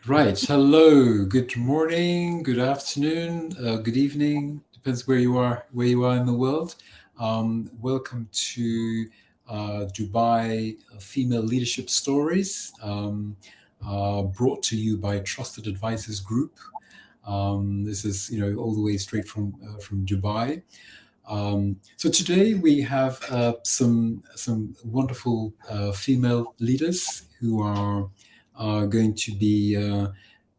Right. Hello. Good morning. Good afternoon. Good evening. Depends where you are in the world. Welcome to Dubai Female Leadership Stories, brought to you by Trusted Advisors Group. This is, all the way straight from Dubai. So today we have some wonderful female leaders who are going to be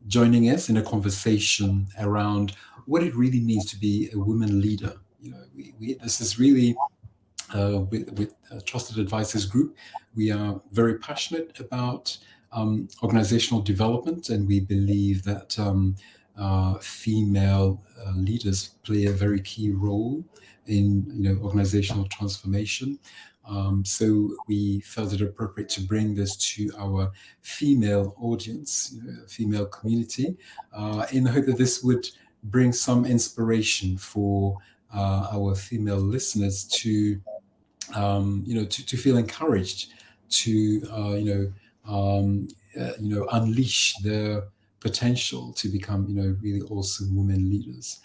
joining us in a conversation around what it really means to be a woman leader. This is really with Trusted Advisors Group. We are very passionate about organizational development, and we believe that female leaders play a very key role in organizational transformation. So we felt it appropriate to bring this to our female audience, female community, in the hope that this would bring some inspiration for our female listeners to feel encouraged to unleash their potential to become really awesome women leaders.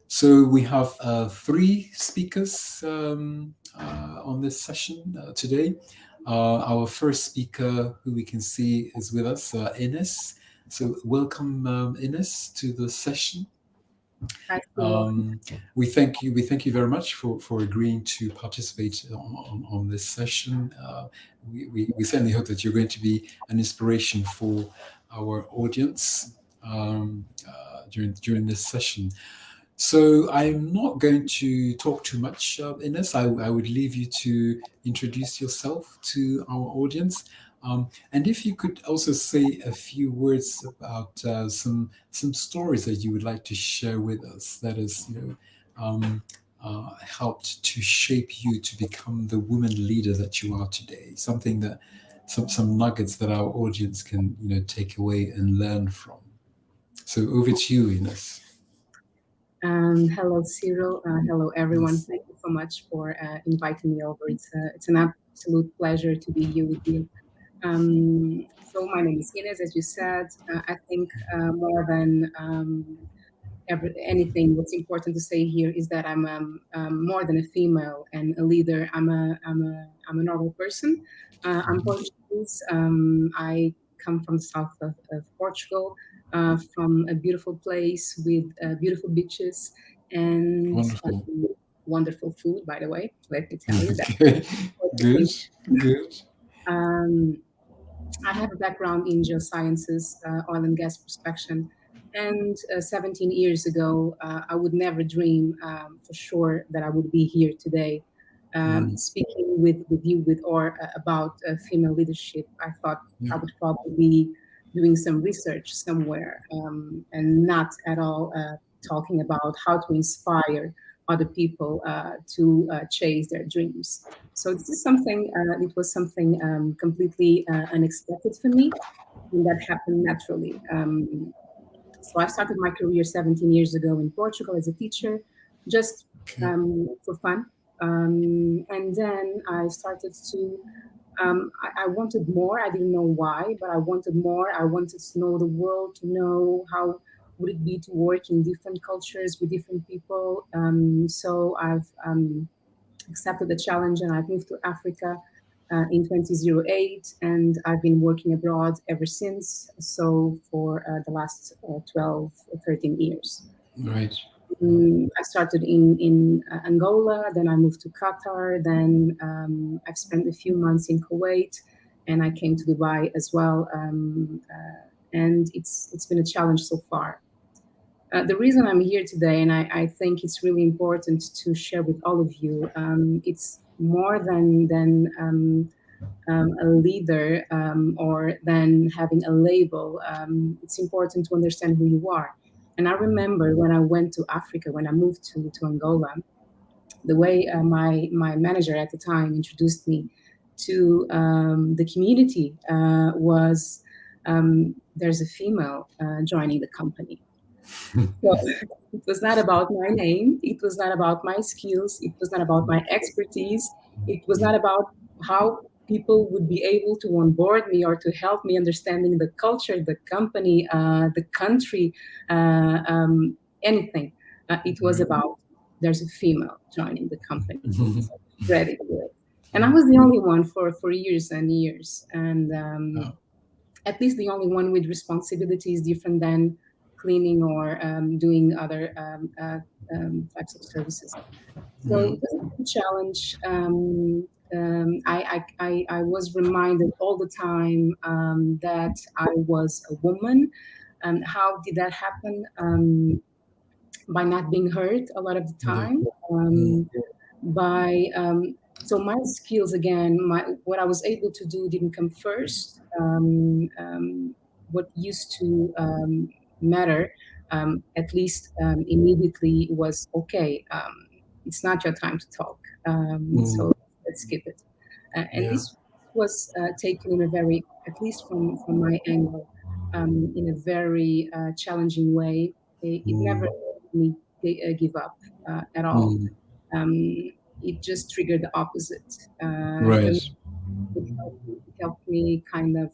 So we have three speakers on this session today. Our first speaker, who we can see is with us, Ines. So welcome, Ines, to the session. I feel We thank you very much for agreeing to participate on this session. We certainly hope that you're going to be an inspiration for our audience during this session. So I'm not going to talk too much, Ines. I would leave you to introduce yourself to our audience. And if you could also say a few words about some stories that you would like to share with us, that has helped to shape you to become the woman leader that you are today. Something that some nuggets that our audience can take away and learn from. So over to you, Ines. hello, Cyril. Hello, everyone. Yes. Thank you so much for inviting me over. It's an absolute pleasure to be here with you. So my name is Ines, as you said. I think more than anything, what's important to say here is that I'm more than a female and a leader. I'm a normal person. I'm Portuguese. I come from the south of Portugal, from a beautiful place with beautiful beaches and Wonderful. wonderful food. By the way, let me tell you that. Okay. Important Good. thing. Good. Um, I have a background in geosciences, oil and gas prospection. And 17 years ago, I would never dream for sure that I would be here today Mm, speaking with you with or about female leadership. I thought yeah. I would probably be doing some research somewhere and not at all talking about how to inspire other people to chase their dreams. So this is something. It was something completely unexpected for me, and that happened naturally. So I started my career 17 years ago in Portugal as a teacher, just Okay. for fun. And then I started to. I wanted more. I didn't know why, but I wanted more. I wanted to know the world, to know how would it be to work in different cultures with different people. So I've accepted the challenge and I've moved to Africa in 2008 and I've been working abroad ever since. So for the last 12, 13 years. Right. I started in Angola, then I moved to Qatar, then I've spent a few months in Kuwait, and I came to Dubai as well. And it's been a challenge so far. The reason I'm here today, and I think it's really important to share with all of you, it's more than a leader or than having a label. It's important to understand who you are. And I remember when I went to Africa, when I moved to Angola, the way my manager at the time introduced me to the community was there's a female joining the company. So it was not about my name. It was not about my skills. It was not about my expertise. It was not about how people would be able to onboard me or to help me understanding the culture, the company, the country, anything. It was Right. about there's a female joining the company, Mhm. so ready to do it. And I Yeah. was the only one for years and years, and Yeah. at least the only one with responsibilities different than cleaning or doing other types of services. So Yeah. it was a good challenge. I was reminded all the time that I was a woman. And how did that happen? By not being heard a lot of the Yeah. time. Mm. By So my skills again, my what I was able to do didn't come first. What used to matter, at least immediately, was okay. It's not your time to talk, Mm. so let's skip it. And Yeah. this was taken in a very, at least from my angle, in a very challenging way. It never Mm. made me give up at all. Mm. um, it just triggered the opposite. And Right. it helped me kind of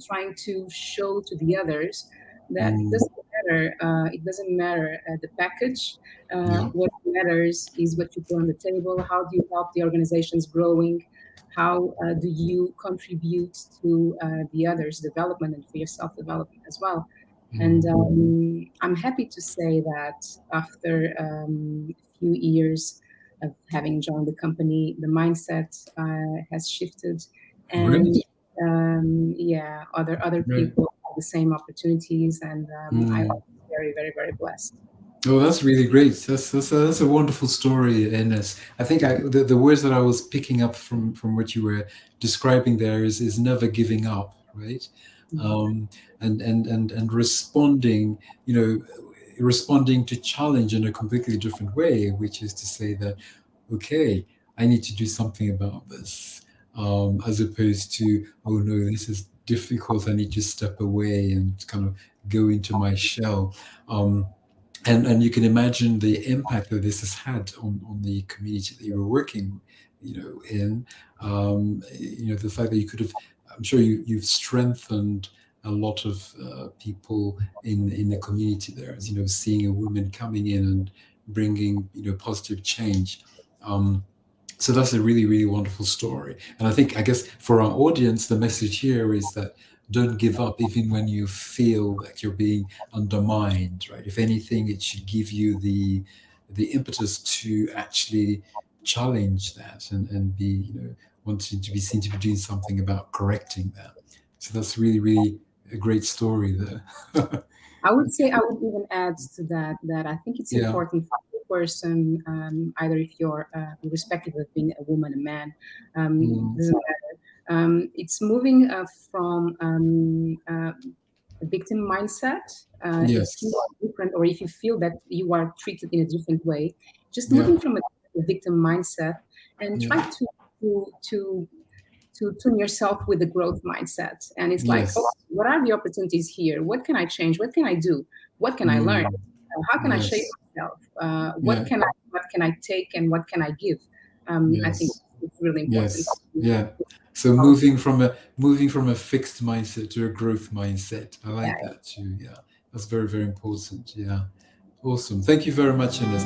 trying to show to the others that it Mm. doesn't matter. It doesn't matter the package. Yeah. What matters is what you put on the table. How do you help the organizations growing? How do you contribute to the others' development and for your self development as well? And Mm. I'm happy to say that after a few years of having joined the company, the mindset has shifted, and Great. yeah, other Right. people have the same opportunities, and I Mm. was very, very, very blessed. Oh, that's really great. That's a wonderful story, Ines. I think the words that I was picking up from what you were describing there is never giving up, right? Mhm. Um, and responding, you know, responding to challenge in a completely different way, which is to say that, okay, I need to do something about this, as opposed to, oh no, this is difficult. I need to step away and kind of go into my shell. And you can imagine the impact that this has had on the community that you were working, in. The fact that you could have, I'm sure you've strengthened a lot of people in the community there, as seeing a woman coming in and bringing positive change. Um, so that's a really, really wonderful story. And I guess for our audience, the message here is that don't give up even when you feel that you're being undermined, right? If anything, it should give you the impetus to actually challenge that and be, wanting to be seen to be doing something about correcting that. So that's really, really a great story there. I would say I would even add to that that I think it's Yeah. important for the person, either if you're irrespective of being a woman, a man, Mm. doesn't matter. It's moving from a victim mindset. If you Yes. are different, or if you feel that you are treated in a different way, just Yeah. moving from a victim mindset and Yeah. try to to to tune yourself with the growth mindset. And it's like, oh, Yes. what are the opportunities here? What can I change? What can I do? What can I learn? Mm. How can I shape Yes. myself? Yeah. What can I take and what can I give? I think Yes. it's really important. Yes. Yeah. So moving from a fixed mindset to a growth mindset. I Yeah, like that too. Yeah. That's very, very important. Yeah. Awesome. Thank you very much, Ines.